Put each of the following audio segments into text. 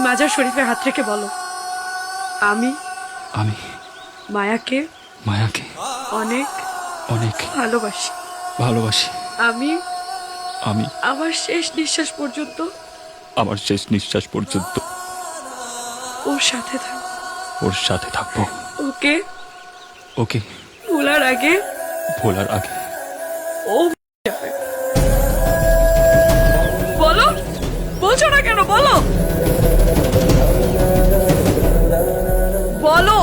মাজার শরীফে হাত রেখে বলো, আমি আমি মায়াকে মায়াকে অনেক অনেক ভালোবাসি। ভালোবাসি। আমি আমি আমার শেষ নিঃশ্বাস পর্যন্ত আমার শেষ নিঃশ্বাস পর্যন্ত ওর সাথে থাকবো। ওর সাথে থাকবো। ওকে ওকে ভোলার আগে ভোলার আগে ও যাবে। বলো, বলছো না কেন? বলো বলো।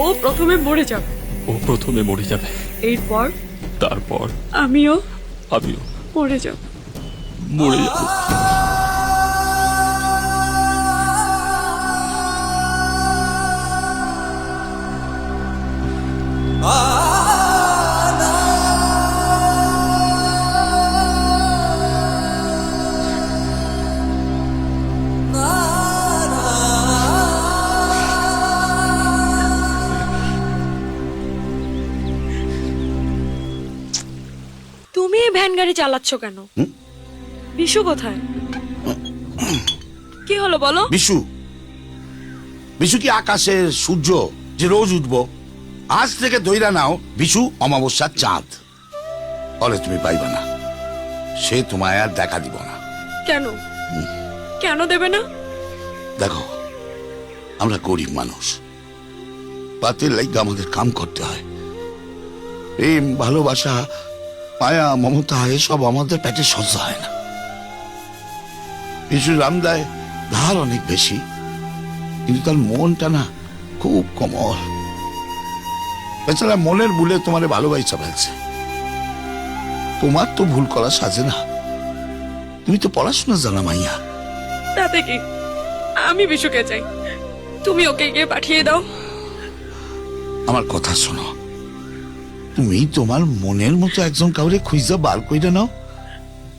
ও প্রথমে মরে যাবে। ও প্রথমে মরে যাবে, এরপর তারপর আমিও আমিও মরে যাব। মরে যাব। তুমি এই ভ্যান গাড়ি চালাচ্ছ কেন? বিশু কোথায়? কি হলো বলো? বিশু বিশু কি আকাশের সূর্য যে রোজ উঠবো? আজ থেকে দইরা নাও বিশু অমাবস্যার চাঁদ। বলে তুমি পাইবা না, সে তোমায় আর দেখা দিব না। কেন কেন দেবে না? দেখো, আমরা গরিব মানুষ, পাতের লাইগা আমাদের কাম করতে হয়। প্রেম, ভালোবাসা, মায়া, মমতা এসব আমাদের পেটে সহ্য হয় না। বিশু রামদায় ধার অনেক বেশি, কিন্তু তার মনটা না খুব কোমল। বেচারা মনের ভুলে তোমারে ভালোবাসা ফেলছে। তোমার তো ভুল করা সাজে না, তুমি তো পড়াশোনা জানা মাইয়া। তাতে কি? আমি বিশুকে চাই, তুমি ওকে গিয়ে পাঠিয়ে দাও। আমার কথা শোনো, তুমি তোমার মনের মতো একজন কাউরে খুঁজা বার কইরা নাও।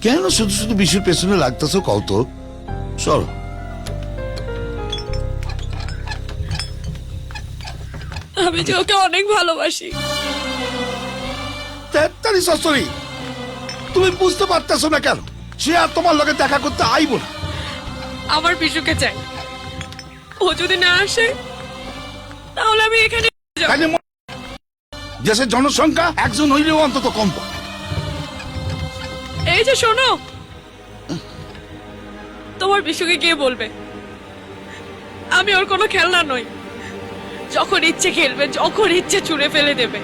কেন শুধু শুধু বিশুর পেছনে লাগতেছো কও তো? চলো। আমি যে ওকে অনেক ভালোবাসি। তেত্তারি সসরি, তুমি বুঝতে পারতেছো না কেন? সে আর তোমার লগে দেখা করতে আইব না। আমার বিশুকে চাই, ও যদি না আসে তাহলে আমি এখানে যাব। তাইলে দেশের জনসংখ্যা একজন হইলেও অন্তত কম। এই যে শোনো, তোমার বিশুকে গিয়ে বলবে আমি ওর কোনো খেলনা নই, যখন ইচ্ছে খেলবে, যখন ইচ্ছে ছুঁড়ে ফেলে দেবে।